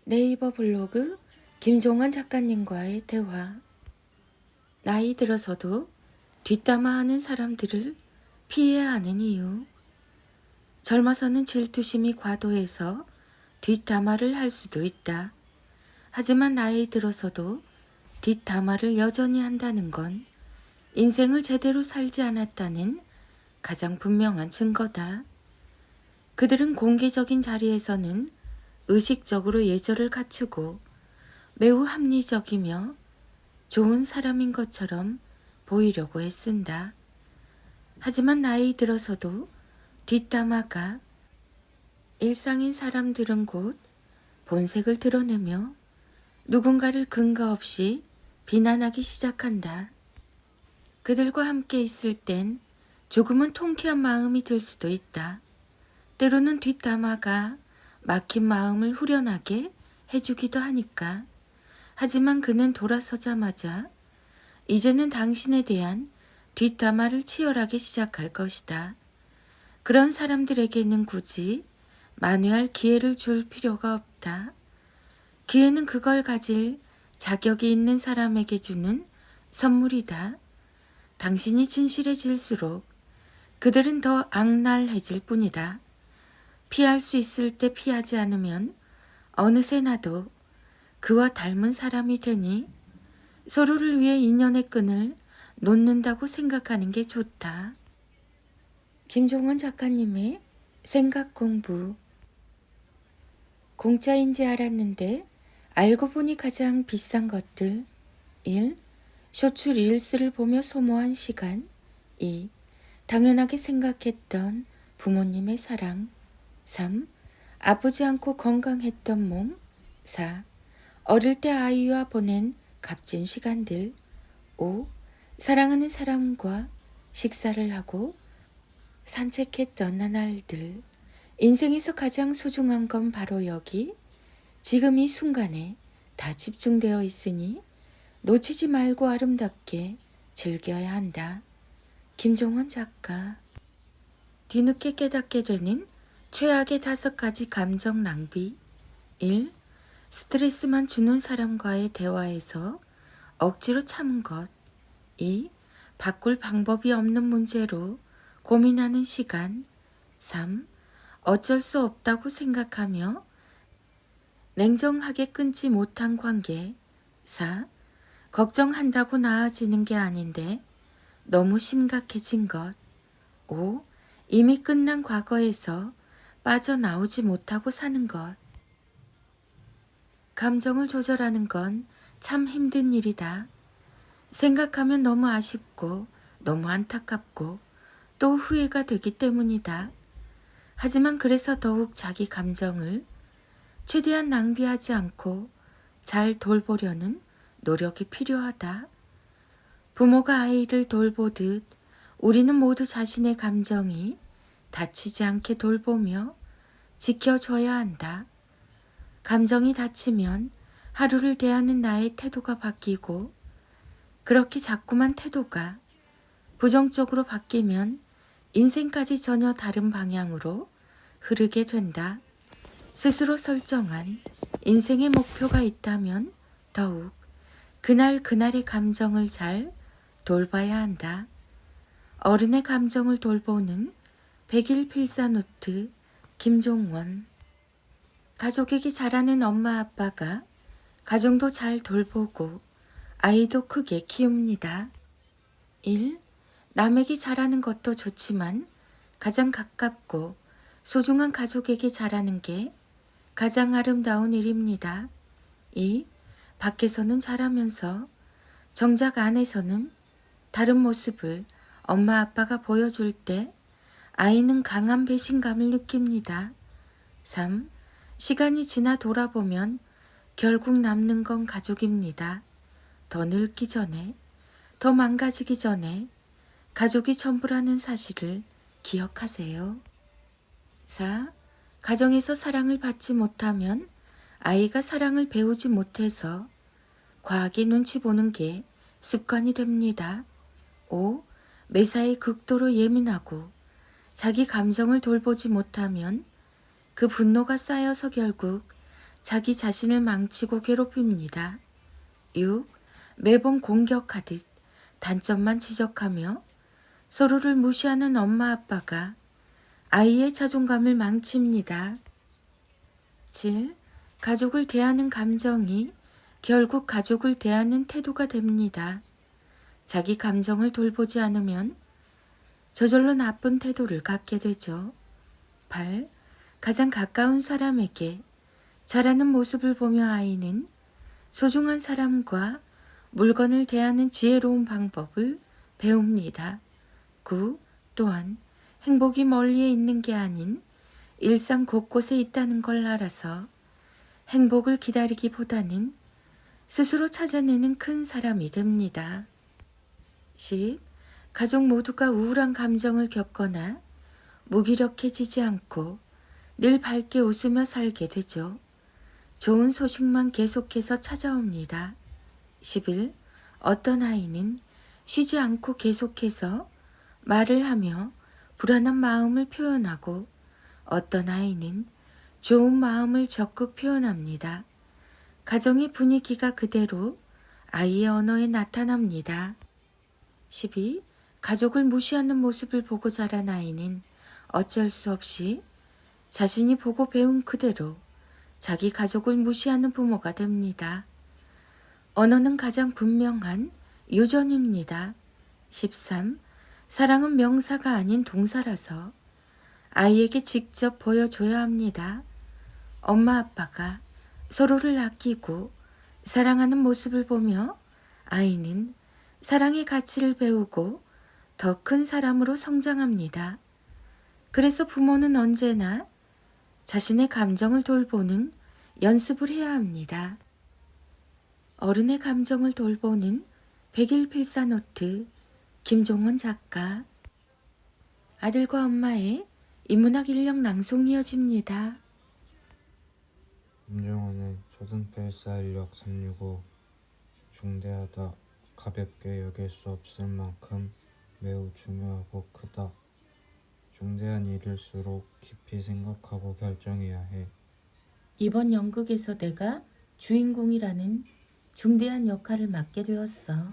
네이버 블로그 김종원 작가님과의 대화. 나이 들어서도 뒷담화하는 사람들을 피해야 하는 이유. 젊어서는 질투심이 과도해서 뒷담화를 할 수도 있다. 하지만 나이 들어서도 뒷담화를 여전히 한다는 건 인생을 제대로 살지 않았다는 가장 분명한 증거다. 그들은 공개적인 자리에서는 의식적으로 예절을 갖추고 매우 합리적이며 좋은 사람인 것처럼 보이려고 애쓴다. 하지만 나이 들어서도 뒷담화가 일상인 사람들은 곧 본색을 드러내며 누군가를 근거 없이 비난하기 시작한다. 그들과 함께 있을 땐 조금은 통쾌한 마음이 들 수도 있다. 때로는 뒷담화가 막힌 마음을 후련하게 해주기도 하니까. 하지만 그는 돌아서자마자 이제는 당신에 대한 뒷담화를 치열하게 시작할 것이다. 그런 사람들에게는 굳이 만회할 기회를 줄 필요가 없다. 기회는 그걸 가질 자격이 있는 사람에게 주는 선물이다. 당신이 진실해질수록 그들은 더 악랄해질 뿐이다. 피할 수 있을 때 피하지 않으면 어느새 나도 그와 닮은 사람이 되니 서로를 위해 인연의 끈을 놓는다고 생각하는 게 좋다. 김종원 작가님의 생각 공부. 공짜인지 알았는데 알고 보니 가장 비싼 것들. 1. 쇼츠 릴스를 보며 소모한 시간. 2. 당연하게 생각했던 부모님의 사랑. 3. 아프지 않고 건강했던 몸. 4. 어릴 때 아이와 보낸 값진 시간들. 5. 사랑하는 사람과 식사를 하고 산책했던 나날들. 인생에서 가장 소중한 건 바로 여기, 지금 이 순간에 다 집중되어 있으니 놓치지 말고 아름답게 즐겨야 한다. 김종원 작가. 뒤늦게 깨닫게 되는 최악의 5가지 감정 낭비. 1. 스트레스만 주는 사람과의 대화에서 억지로 참은 것. 2. 바꿀 방법이 없는 문제로 고민하는 시간. 3. 어쩔 수 없다고 생각하며 냉정하게 끊지 못한 관계. 4. 걱정한다고 나아지는 게 아닌데 너무 심각해진 것. 5. 이미 끝난 과거에서 빠져나오지 못하고 사는 것. 감정을 조절하는 건 참 힘든 일이다. 생각하면 너무 아쉽고 너무 안타깝고 또 후회가 되기 때문이다. 하지만 그래서 더욱 자기 감정을 최대한 낭비하지 않고 잘 돌보려는 노력이 필요하다. 부모가 아이를 돌보듯 우리는 모두 자신의 감정이 다치지 않게 돌보며 지켜줘야 한다. 감정이 다치면 하루를 대하는 나의 태도가 바뀌고 그렇게 자꾸만 태도가 부정적으로 바뀌면 인생까지 전혀 다른 방향으로 흐르게 된다. 스스로 설정한 인생의 목표가 있다면 더욱 그날 그날의 감정을 잘 돌봐야 한다. 어른의 감정을 돌보는 백일필사노트 김종원. 가족에게 잘하는 엄마 아빠가 가정도 잘 돌보고 아이도 크게 키웁니다. 1. 남에게 잘하는 것도 좋지만 가장 가깝고 소중한 가족에게 잘하는 게 가장 아름다운 일입니다. 2. 밖에서는 잘하면서 정작 안에서는 다른 모습을 엄마 아빠가 보여줄 때 아이는 강한 배신감을 느낍니다. 3. 시간이 지나 돌아보면 결국 남는 건 가족입니다. 더 늙기 전에, 더 망가지기 전에 가족이 전부라는 사실을 기억하세요. 4. 가정에서 사랑을 받지 못하면 아이가 사랑을 배우지 못해서 과하게 눈치 보는 게 습관이 됩니다. 5. 매사에 극도로 예민하고 자기 감정을 돌보지 못하면 그 분노가 쌓여서 결국 자기 자신을 망치고 괴롭힙니다. 6. 매번 공격하듯 단점만 지적하며 서로를 무시하는 엄마 아빠가 아이의 자존감을 망칩니다. 7. 가족을 대하는 감정이 결국 가족을 대하는 태도가 됩니다. 자기 감정을 돌보지 않으면 저절로 나쁜 태도를 갖게 되죠. 8. 가장 가까운 사람에게 잘하는 모습을 보며 아이는 소중한 사람과 물건을 대하는 지혜로운 방법을 배웁니다. 9. 또한 행복이 멀리에 있는 게 아닌 일상 곳곳에 있다는 걸 알아서 행복을 기다리기보다는 스스로 찾아내는 큰 사람이 됩니다. 10. 가족 모두가 우울한 감정을 겪거나 무기력해지지 않고 늘 밝게 웃으며 살게 되죠. 좋은 소식만 계속해서 찾아옵니다. 11. 어떤 아이는 쉬지 않고 계속해서 말을 하며 불안한 마음을 표현하고 어떤 아이는 좋은 마음을 적극 표현합니다. 가정의 분위기가 그대로 아이의 언어에 나타납니다. 12. 가족을 무시하는 모습을 보고 자란 아이는 어쩔 수 없이 자신이 보고 배운 그대로 자기 가족을 무시하는 부모가 됩니다. 언어는 가장 분명한 유전입니다. 13. 사랑은 명사가 아닌 동사라서 아이에게 직접 보여줘야 합니다. 엄마 아빠가 서로를 아끼고 사랑하는 모습을 보며 아이는 사랑의 가치를 배우고 더 큰 사람으로 성장합니다. 그래서 부모는 언제나 자신의 감정을 돌보는 연습을 해야 합니다. 어른의 감정을 돌보는 백일필사노트 김종원 작가. 아들과 엄마의 인문학 인력 낭송 이어집니다. 김종원의 초등필사 인력 365. 중대하다, 가볍게 여길 수 없을 만큼 매우 중요하고 크다. 중대한 일일수록 깊이 생각하고 결정해야 해. 이번 연극에서 내가 주인공이라는 중대한 역할을 맡게 되었어.